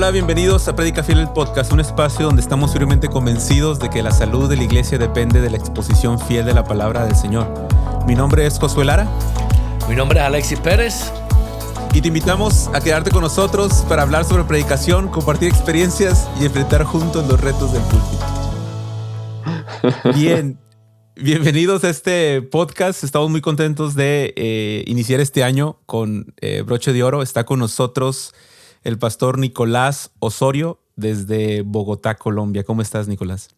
Hola, bienvenidos a Predica Fiel, el podcast, un espacio donde estamos firmemente convencidos de que la salud de la iglesia depende de la exposición fiel de la palabra del Señor. Mi nombre es Josué Lara. Mi nombre es Alexis Pérez. Y te invitamos a quedarte con nosotros para hablar sobre predicación, compartir experiencias y enfrentar juntos los retos del púlpito. Bien, bienvenidos a este podcast. Estamos muy contentos de iniciar este año con broche de oro. Está con nosotros el pastor Nicolás Osorio desde Bogotá, Colombia. ¿Cómo estás, Nicolás?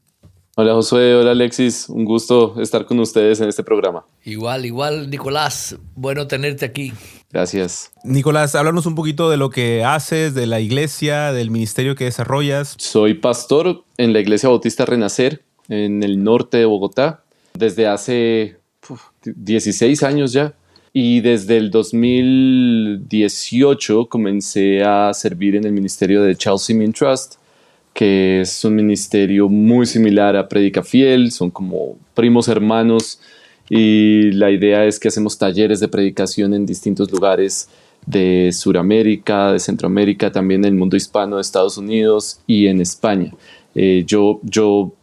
Hola Josué, hola Alexis, un gusto estar con ustedes en este programa. Igual, Nicolás, bueno tenerte aquí. Gracias. Nicolás, háblanos un poquito de lo que haces, de la iglesia, del ministerio que desarrollas. Soy pastor en la Iglesia Bautista Renacer, en el norte de Bogotá, desde hace 16 años ya. Y desde el 2018 comencé a servir en el ministerio de Chelsea Min Trust, que es un ministerio muy similar a Predica Fiel, son como primos hermanos y la idea es que hacemos talleres de predicación en distintos lugares de Sudamérica, de Centroamérica, también en el mundo hispano de Estados Unidos y en España. Yo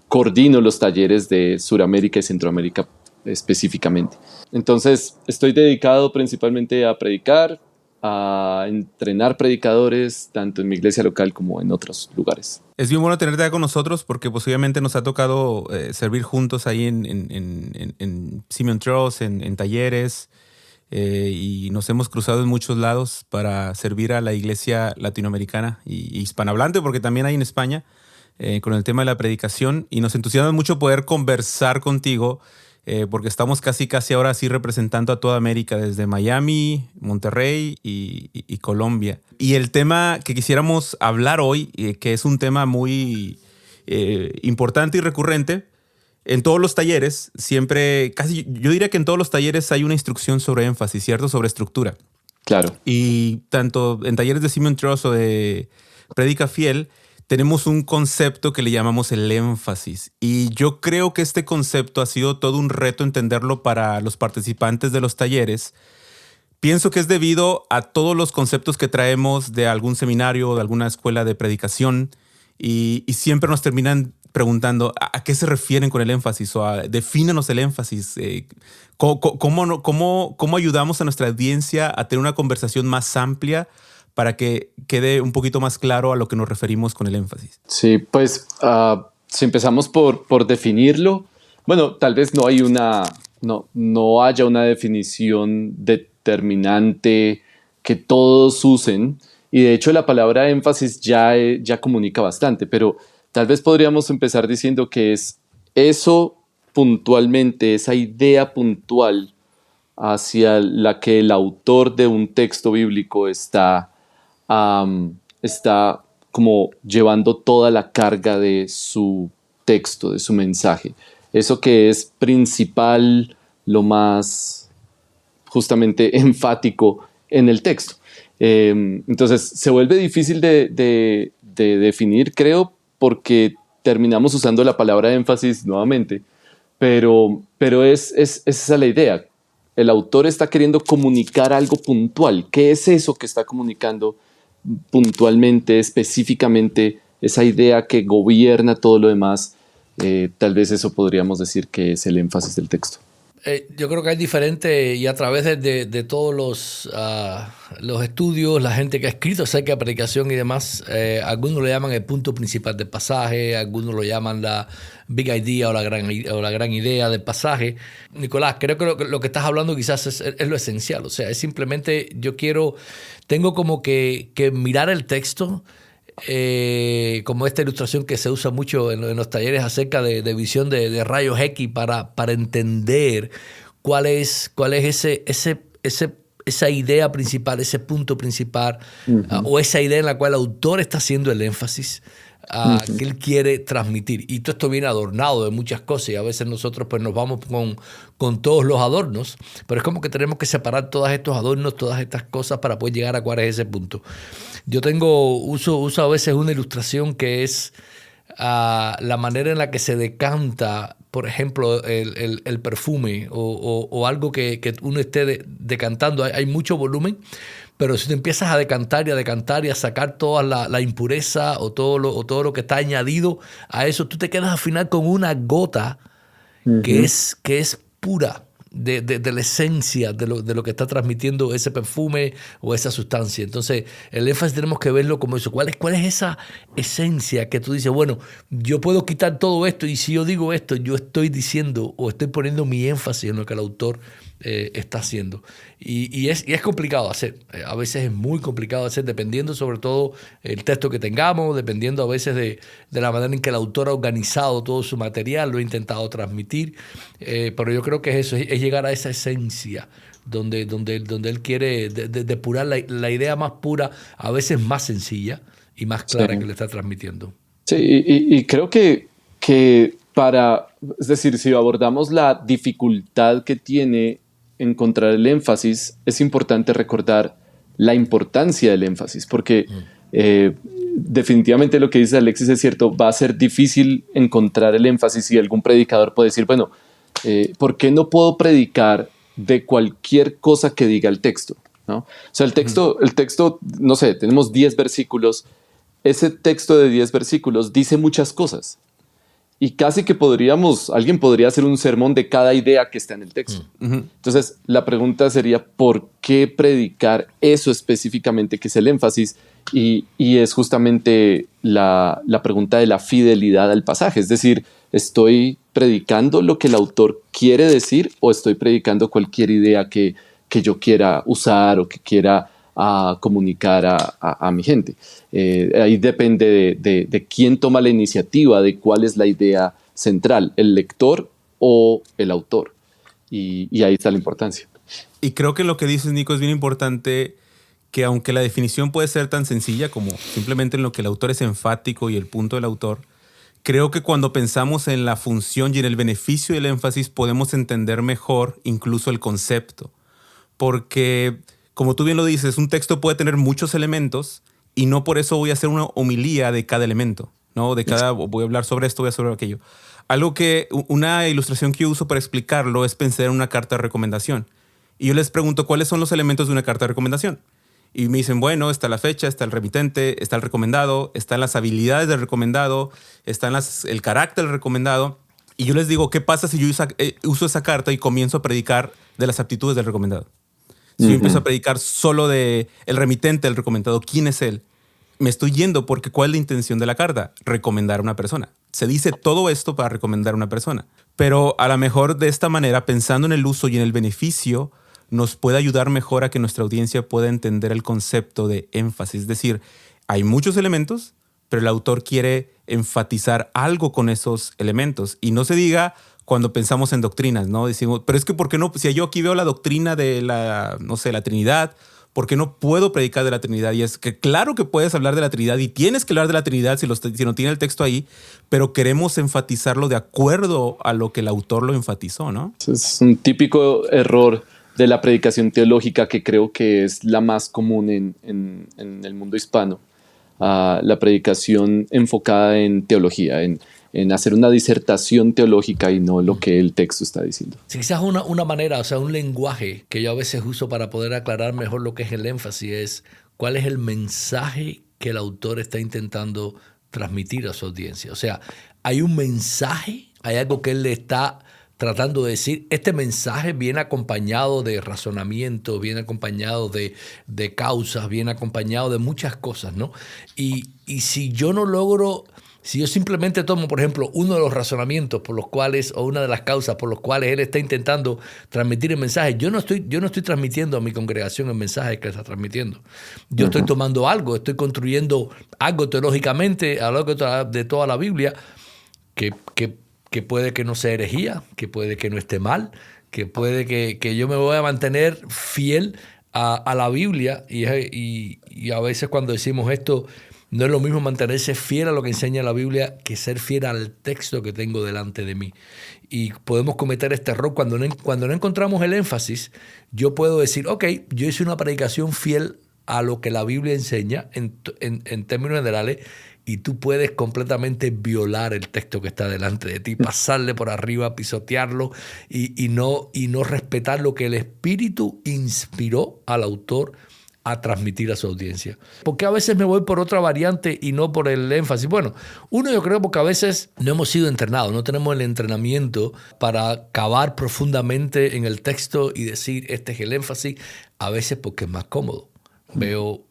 coordino los talleres de Sudamérica y Centroamérica específicamente. Entonces estoy dedicado principalmente a predicar, a entrenar predicadores, tanto en mi iglesia local como en otros lugares. Es bien bueno tenerte acá con nosotros porque pues, obviamente nos ha tocado servir juntos ahí en Simeon Trust, en talleres, y nos hemos cruzado en muchos lados para servir a la iglesia latinoamericana y hispanohablante, porque también hay en España, con el tema de la predicación, y nos entusiasma mucho poder conversar contigo porque estamos casi ahora sí representando a toda América, desde Miami, Monterrey y Colombia. Y el tema que quisiéramos hablar hoy, que es un tema muy importante y recurrente, en todos los talleres, siempre, casi yo diría que en todos los talleres hay una instrucción sobre énfasis, ¿cierto? Sobre estructura. Claro. Y tanto en talleres de Simeon Trust o de Predica Fiel, tenemos un concepto que le llamamos el énfasis. Y yo creo que este concepto ha sido todo un reto entenderlo para los participantes de los talleres. Pienso que es debido a todos los conceptos que traemos de algún seminario o de alguna escuela de predicación y siempre nos terminan preguntando ¿a qué se refieren con el énfasis? O defínanos el énfasis. ¿Cómo ayudamos a nuestra audiencia a tener una conversación más amplia para que quede un poquito más claro a lo que nos referimos con el énfasis? Sí, pues si empezamos por definirlo, bueno, tal vez no haya una definición determinante que todos usen, y de hecho la palabra énfasis ya comunica bastante, pero tal vez podríamos empezar diciendo que es eso puntualmente, esa idea puntual hacia la que el autor de un texto bíblico está como llevando toda la carga de su texto, de su mensaje. Eso que es principal, lo más justamente enfático en el texto. Entonces se vuelve difícil de definir, creo, porque terminamos usando la palabra énfasis nuevamente, pero es esa la idea. El autor está queriendo comunicar algo puntual. ¿Qué es eso que está comunicando puntualmente, específicamente, esa idea que gobierna todo lo demás? Tal vez eso podríamos decir que es el énfasis del texto. Yo creo que hay diferentes, y a través de todos los estudios, la gente que ha escrito acerca de predicación y demás, algunos lo llaman el punto principal del pasaje, algunos lo llaman la big idea o la gran idea del pasaje. Nicolás, creo que lo que estás hablando quizás es lo esencial. O sea, es simplemente tengo como que mirar el texto, como esta ilustración que se usa mucho en los talleres acerca de visión de rayos X para entender cuál es esa idea principal, ese punto principal, o esa idea en la cual el autor está haciendo el énfasis que él quiere transmitir. Y todo esto viene adornado de muchas cosas, y a veces nosotros pues nos vamos con todos los adornos, pero es como que tenemos que separar todos estos adornos, todas estas cosas para poder llegar a cuál es ese punto. Yo uso a veces una ilustración que es la manera en la que se decanta, por ejemplo, el perfume o algo que uno esté decantando. Hay mucho volumen, pero si tú empiezas a decantar y a sacar toda la impureza o todo lo que está añadido a eso, tú te quedas al final con una gota que es pura de la esencia de lo que está transmitiendo ese perfume o esa sustancia. Entonces, el énfasis tenemos que verlo como eso. ¿Cuál es esa esencia que tú dices, bueno, yo puedo quitar todo esto y si yo digo esto, yo estoy diciendo o estoy poniendo mi énfasis en lo que el autor está haciendo? Y es complicado hacer. A veces es muy complicado hacer, dependiendo sobre todo el texto que tengamos, dependiendo a veces de la manera en que el autor ha organizado todo su material, lo ha intentado transmitir. Pero yo creo que es eso, es llegar a esa esencia donde él quiere depurar la idea más pura, a veces más sencilla y más clara que le está transmitiendo. Sí, y creo que es decir, si abordamos la dificultad que tiene encontrar el énfasis, es importante recordar la importancia del énfasis, porque definitivamente lo que dice Alexis es cierto, va a ser difícil encontrar el énfasis y algún predicador puede decir, bueno, ¿por qué no puedo predicar de cualquier cosa que diga el texto? ¿No? O sea, el texto, no sé, tenemos 10 versículos, ese texto de 10 versículos dice muchas cosas. Y casi que alguien podría hacer un sermón de cada idea que está en el texto. Entonces, la pregunta sería, ¿por qué predicar eso específicamente, que es el énfasis? Y es justamente la pregunta de la fidelidad al pasaje. Es decir, ¿estoy predicando lo que el autor quiere decir o estoy predicando cualquier idea que yo quiera usar o que quiera comunicar a mi gente? Ahí depende de quién toma la iniciativa, de cuál es la idea central, el lector o el autor. Y ahí está la importancia. Y creo que lo que dices, Nico, es bien importante, que aunque la definición puede ser tan sencilla como simplemente en lo que el autor es enfático y el punto del autor, creo que cuando pensamos en la función y en el beneficio del énfasis podemos entender mejor incluso el concepto. Porque, como tú bien lo dices, un texto puede tener muchos elementos y no por eso voy a hacer una homilía de cada elemento, ¿no? Voy a hablar sobre esto, voy a hablar sobre aquello. Una ilustración que yo uso para explicarlo es pensar en una carta de recomendación. Y yo les pregunto, ¿cuáles son los elementos de una carta de recomendación? Y me dicen, bueno, está la fecha, está el remitente, está el recomendado, están las habilidades del recomendado, el carácter del recomendado. Y yo les digo, ¿qué pasa si yo uso esa carta y comienzo a predicar de las aptitudes del recomendado? Si yo empiezo a predicar solo de el remitente, el recomendado, ¿quién es él? Me estoy yendo porque ¿cuál es la intención de la carta? Recomendar a una persona. Se dice todo esto para recomendar a una persona. Pero a lo mejor de esta manera, pensando en el uso y en el beneficio, nos puede ayudar mejor a que nuestra audiencia pueda entender el concepto de énfasis. Es decir, hay muchos elementos, pero el autor quiere enfatizar algo con esos elementos. Y no se diga cuando pensamos en doctrinas, ¿no? Decimos, pero es que ¿por qué no? Si yo aquí veo la doctrina de la Trinidad, ¿por qué no puedo predicar de la Trinidad? Y es que claro que puedes hablar de la Trinidad y tienes que hablar de la Trinidad si no tiene el texto ahí, pero queremos enfatizarlo de acuerdo a lo que el autor lo enfatizó, ¿no? Es un típico error de la predicación teológica que creo que es la más común en el mundo hispano. La predicación enfocada en teología, en hacer una disertación teológica y no lo que el texto está diciendo. Sí, quizás una manera, o sea, un lenguaje que yo a veces uso para poder aclarar mejor lo que es el énfasis es cuál es el mensaje que el autor está intentando transmitir a su audiencia. O sea, hay un mensaje, hay algo que él le está tratando de decir. Este mensaje viene acompañado de razonamiento, viene acompañado de causas, viene acompañado de muchas cosas, ¿no? Y si yo no logro... Si yo simplemente tomo, por ejemplo, uno de los razonamientos por los cuales, o una de las causas por las cuales él está intentando transmitir el mensaje, yo no estoy transmitiendo a mi congregación el mensaje que está transmitiendo. Yo estoy tomando algo, estoy construyendo algo teológicamente a lo largo de toda la Biblia que puede que no sea herejía, que puede que no esté mal, que puede que yo me voy a mantener fiel a la Biblia y a veces cuando decimos esto, no es lo mismo mantenerse fiel a lo que enseña la Biblia que ser fiel al texto que tengo delante de mí. Y podemos cometer este error cuando no encontramos el énfasis. Yo puedo decir, ok, yo hice una predicación fiel a lo que la Biblia enseña en términos generales, y tú puedes completamente violar el texto que está delante de ti, pasarle por arriba, pisotearlo y no respetar lo que el Espíritu inspiró al autor a transmitir a su audiencia. Porque a veces me voy por otra variante y no por el énfasis. Bueno, uno, yo creo porque a veces no hemos sido entrenados, no tenemos el entrenamiento para cavar profundamente en el texto y decir este es el énfasis, a veces porque es más cómodo. Veo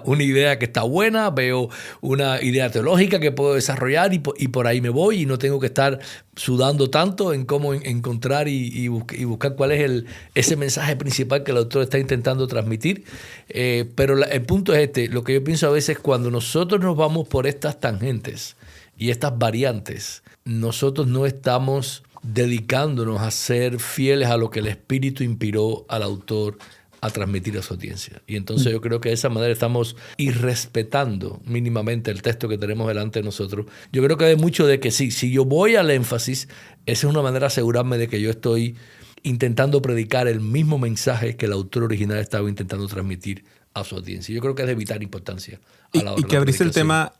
una idea que está buena, veo una idea teológica que puedo desarrollar y por ahí me voy y no tengo que estar sudando tanto en cómo encontrar y buscar cuál es ese mensaje principal que el autor está intentando transmitir. Pero el punto es este, lo que yo pienso a veces cuando nosotros nos vamos por estas tangentes y estas variantes, nosotros no estamos dedicándonos a ser fieles a lo que el Espíritu inspiró al autor a transmitir a su audiencia. Y entonces yo creo que de esa manera estamos irrespetando mínimamente el texto que tenemos delante de nosotros. Yo creo que hay mucho de que sí, si yo voy al énfasis, esa es una manera de asegurarme de que yo estoy intentando predicar el mismo mensaje que el autor original estaba intentando transmitir a su audiencia. Yo creo que es de vital importancia a la hora y que abriste el tema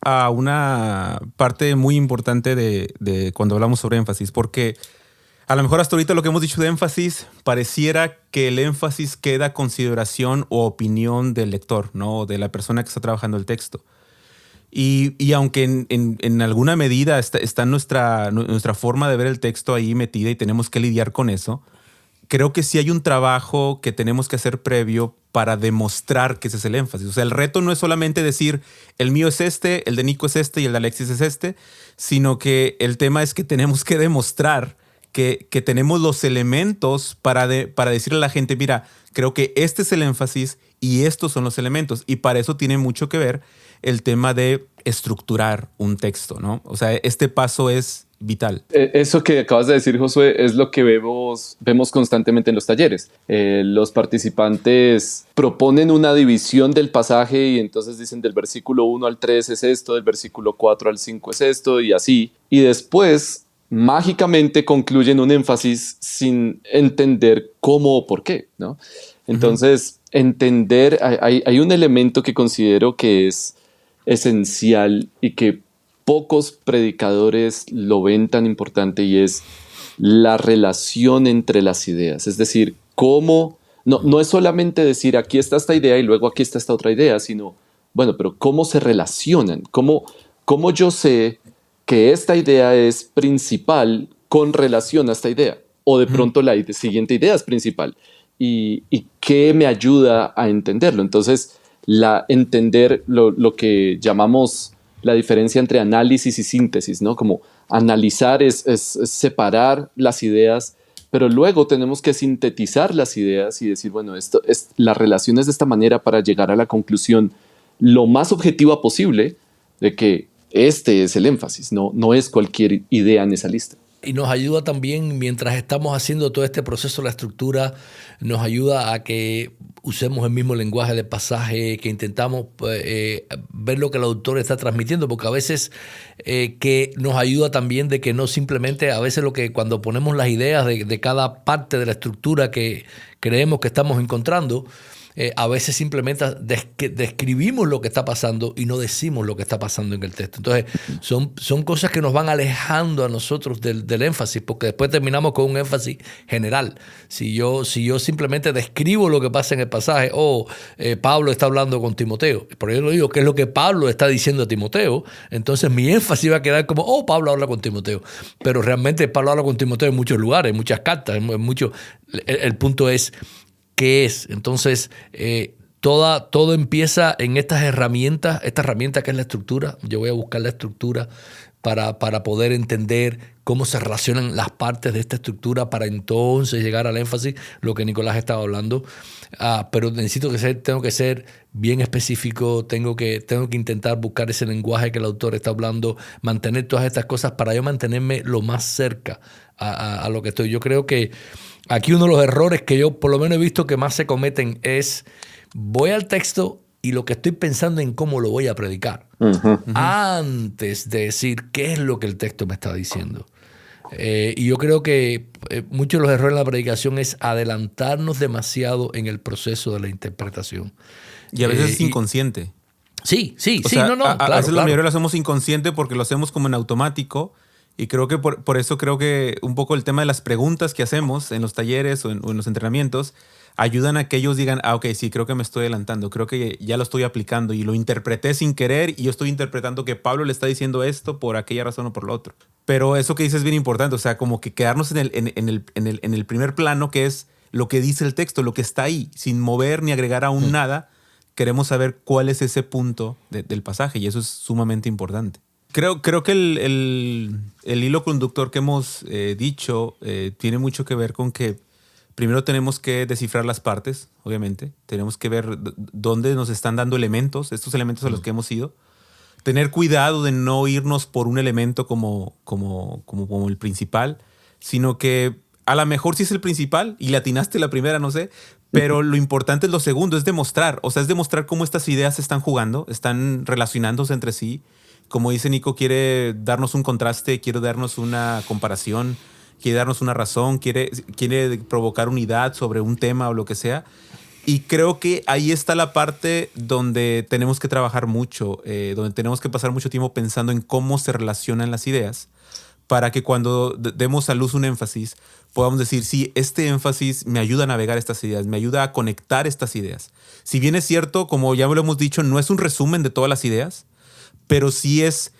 a una parte muy importante de cuando hablamos sobre énfasis, porque a lo mejor hasta ahorita lo que hemos dicho de énfasis, pareciera que el énfasis queda a consideración o opinión del lector, ¿no? De la persona que está trabajando el texto. Y aunque en alguna medida está nuestra forma de ver el texto ahí metida y tenemos que lidiar con eso, creo que sí hay un trabajo que tenemos que hacer previo para demostrar que ese es el énfasis. O sea, el reto no es solamente decir el mío es este, el de Nico es este y el de Alexis es este, sino que el tema es que tenemos que demostrar que tenemos los elementos para decirle a la gente, mira, creo que este es el énfasis y estos son los elementos. Y para eso tiene mucho que ver el tema de estructurar un texto, ¿no? O sea, este paso es vital. Eso que acabas de decir, Josué, es lo que vemos constantemente en los talleres. Los participantes proponen una división del pasaje y entonces dicen del versículo 1 al 3 es esto, del versículo 4 al 5 es esto y así. Y después mágicamente concluyen un énfasis sin entender cómo o por qué, ¿no? Entonces, entender, hay un elemento que considero que es esencial y que pocos predicadores lo ven tan importante y es la relación entre las ideas. Es decir, cómo, no es solamente decir aquí está esta idea y luego aquí está esta otra idea, sino, bueno, pero cómo se relacionan, cómo yo sé que esta idea es principal con relación a esta idea, o de pronto la siguiente idea es principal, y qué me ayuda a entenderlo. Entonces, entender lo que llamamos la diferencia entre análisis y síntesis, ¿no? Como analizar es separar las ideas, pero luego tenemos que sintetizar las ideas y decir, bueno, la relación es de esta manera para llegar a la conclusión lo más objetiva posible de que este es el énfasis, no es cualquier idea en esa lista. Y nos ayuda también, mientras estamos haciendo todo este proceso, la estructura, nos ayuda a que usemos el mismo lenguaje de pasaje, que intentamos ver lo que el autor está transmitiendo, porque a veces que nos ayuda también de que no simplemente, a veces cuando ponemos las ideas de cada parte de la estructura que creemos que estamos encontrando, a veces simplemente describimos lo que está pasando y no decimos lo que está pasando en el texto. Entonces, son cosas que nos van alejando a nosotros del énfasis, porque después terminamos con un énfasis general. Si yo simplemente describo lo que pasa en el pasaje, Pablo está hablando con Timoteo, por eso lo digo, ¿qué es lo que Pablo está diciendo a Timoteo? Entonces mi énfasis va a quedar como, Pablo habla con Timoteo. Pero realmente Pablo habla con Timoteo en muchos lugares, en muchas cartas, el punto es, ¿qué es? Entonces, todo empieza en esta herramienta que es la estructura. Yo voy a buscar la estructura para poder entender cómo se relacionan las partes de esta estructura para entonces llegar al énfasis, lo que Nicolás estaba hablando. Pero tengo que ser bien específico, tengo que intentar buscar ese lenguaje que el autor está hablando, mantener todas estas cosas para yo mantenerme lo más cerca a lo que estoy. Yo creo que aquí uno de los errores que yo por lo menos he visto que más se cometen es voy al texto y lo que estoy pensando en cómo lo voy a predicar antes de decir qué es lo que el texto me está diciendo. Y yo creo que muchos de los errores en la predicación es adelantarnos demasiado en el proceso de la interpretación. Y a veces es inconsciente. Sí, claro. A veces la mayoría lo hacemos inconsciente porque lo hacemos como en automático. Y creo que por eso creo que un poco el tema de las preguntas que hacemos en los talleres o en los entrenamientos, ayudan a que ellos digan, ok, sí, creo que me estoy adelantando, creo que ya lo estoy aplicando y lo interpreté sin querer y yo estoy interpretando que Pablo le está diciendo esto por aquella razón o por lo otro. Pero eso que dices es bien importante, o sea, como que quedarnos en el primer plano, que es lo que dice el texto, lo que está ahí, sin mover ni agregar aún nada. Queremos saber cuál es ese punto del pasaje y eso es sumamente importante. Creo que el hilo conductor que hemos dicho tiene mucho que ver con que primero tenemos que descifrar las partes, obviamente. Tenemos que ver dónde nos están dando elementos, estos elementos a los que hemos ido. Tener cuidado de no irnos por un elemento como el principal, sino que a lo mejor sí es el principal y le atinaste la primera, no sé, pero lo importante es lo segundo, es demostrar. O sea, es demostrar cómo estas ideas se están jugando, están relacionándose entre sí. Como dice Nico, quiere darnos un contraste, quiere darnos una comparación, quiere darnos una razón, quiere provocar unidad sobre un tema o lo que sea. Y creo que ahí está la parte donde tenemos que trabajar mucho, donde tenemos que pasar mucho tiempo pensando en cómo se relacionan las ideas, para que cuando demos a luz un énfasis, podamos decir, sí, este énfasis me ayuda a navegar estas ideas, me ayuda a conectar estas ideas. Si bien es cierto, como ya lo hemos dicho, no es un resumen de todas las ideas, pero sí es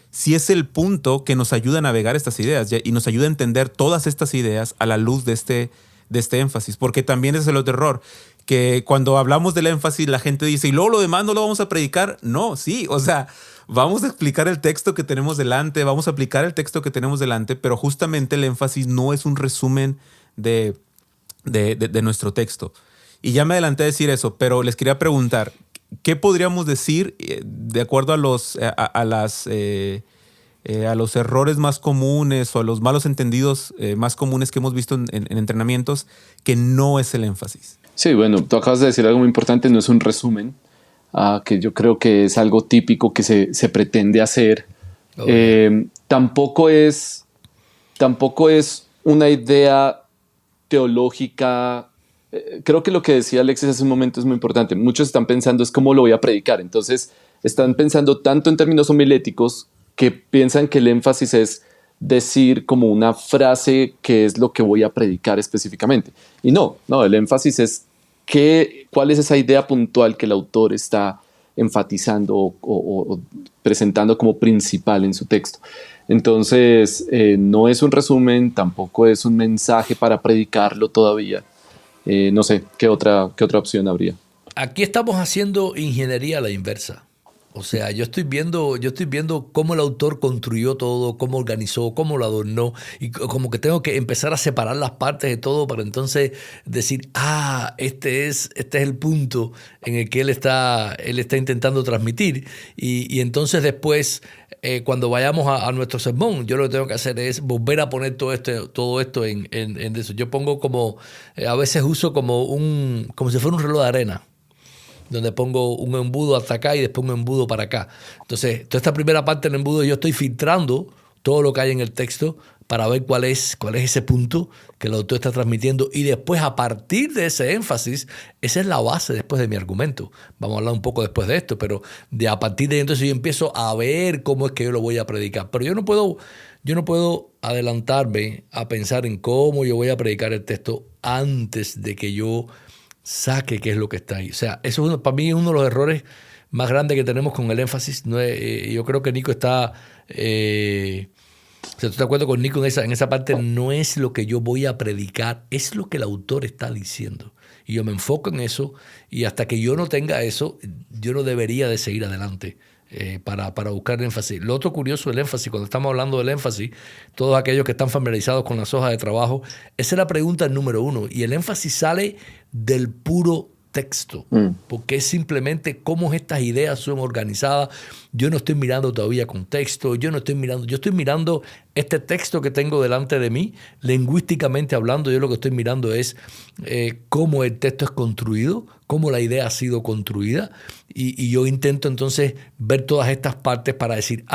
el punto que nos ayuda a navegar estas ideas y nos ayuda a entender todas estas ideas a la luz de este énfasis. Porque también es el otro error, que cuando hablamos del énfasis la gente dice, ¿y luego lo demás no lo vamos a predicar? No, sí, o sea, vamos a explicar el texto que tenemos delante, vamos a aplicar el texto que tenemos delante, pero justamente el énfasis no es un resumen de nuestro texto. Y ya me adelanté a decir eso, pero les quería preguntar, ¿qué podríamos decir de acuerdo a los errores más comunes o a los malos entendidos más comunes que hemos visto en entrenamientos, que no es el énfasis? Sí, bueno, tú acabas de decir algo muy importante, no es un resumen, que yo creo que es algo típico que se pretende hacer. Tampoco es una idea teológica. Creo que lo que decía Alexis hace un momento es muy importante. Muchos están pensando es cómo lo voy a predicar. Entonces están pensando tanto en términos homiléticos que piensan que el énfasis es decir como una frase que es lo que voy a predicar específicamente. Y no, el énfasis es cuál es esa idea puntual que el autor está enfatizando o presentando como principal en su texto. Entonces no es un resumen, tampoco es un mensaje para predicarlo todavía. No sé, ¿qué otra opción habría? Aquí estamos haciendo ingeniería a la inversa. O sea, yo estoy viendo cómo el autor construyó todo, cómo organizó, cómo lo adornó, y como que tengo que empezar a separar las partes de todo para entonces decir, este es el punto en el que él está intentando transmitir. Y entonces después, cuando vayamos a nuestro sermón, yo lo que tengo que hacer es volver a poner todo esto en eso. Yo pongo a veces uso como si fuera un reloj de arena, donde pongo un embudo hasta acá y después un embudo para acá. Entonces, toda esta primera parte del embudo yo estoy filtrando todo lo que hay en el texto para ver cuál es ese punto que el autor está transmitiendo, y después, a partir de ese énfasis, esa es la base después de mi argumento. Vamos a hablar un poco después de esto, pero a partir de ahí entonces yo empiezo a ver cómo es que yo lo voy a predicar. Pero yo no puedo adelantarme a pensar en cómo yo voy a predicar el texto antes de que yo saque qué es lo que está ahí. O sea, eso para mí es uno de los errores más grandes que tenemos con el énfasis. Yo creo que Nico está... ¿tú estás de acuerdo con Nico en esa parte? No es lo que yo voy a predicar, es lo que el autor está diciendo. Y yo me enfoco en eso, y hasta que yo no tenga eso, yo no debería de seguir adelante para buscar el énfasis. Lo otro curioso del énfasis, cuando estamos hablando del énfasis, todos aquellos que están familiarizados con las hojas de trabajo, esa es la pregunta número 1. Y el énfasis sale del puro texto, porque es simplemente cómo estas ideas son organizadas. Yo no estoy mirando todavía contexto, yo estoy mirando este texto que tengo delante de mí, lingüísticamente hablando. Yo lo que estoy mirando es cómo el texto es construido, cómo la idea ha sido construida, y yo intento entonces ver todas estas partes para decir,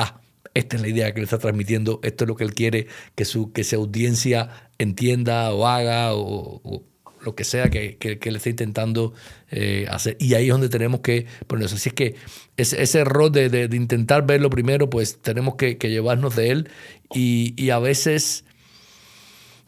esta es la idea que le está transmitiendo, esto es lo que él quiere que su audiencia entienda o haga, o lo que sea que le esté intentando hacer. Y ahí es donde tenemos que ponernos. Así es que ese error de intentar verlo primero, pues tenemos que llevarnos de él. Y a veces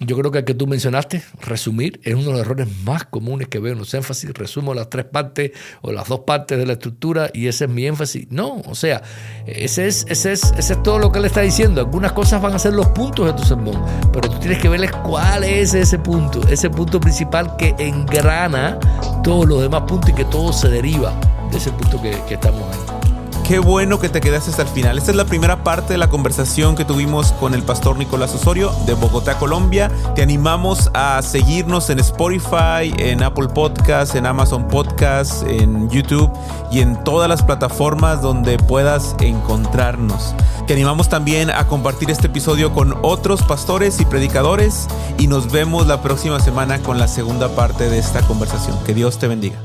Yo creo que el que tú mencionaste, resumir, es uno de los errores más comunes que veo en los énfasis. Resumo las 3 partes o las 2 partes de la estructura y ese es mi énfasis. No, o sea, ese es todo lo que él está diciendo. Algunas cosas van a ser los puntos de tu sermón, pero tú tienes que verles cuál es ese punto principal que engrana todos los demás puntos y que todo se deriva de ese punto que estamos ahí. Qué bueno que te quedaste hasta el final. Esta es la primera parte de la conversación que tuvimos con el pastor Nicolás Osorio de Bogotá, Colombia. Te animamos a seguirnos en Spotify, en Apple Podcasts, en Amazon Podcasts, en YouTube y en todas las plataformas donde puedas encontrarnos. Te animamos también a compartir este episodio con otros pastores y predicadores y nos vemos la próxima semana con la segunda parte de esta conversación. Que Dios te bendiga.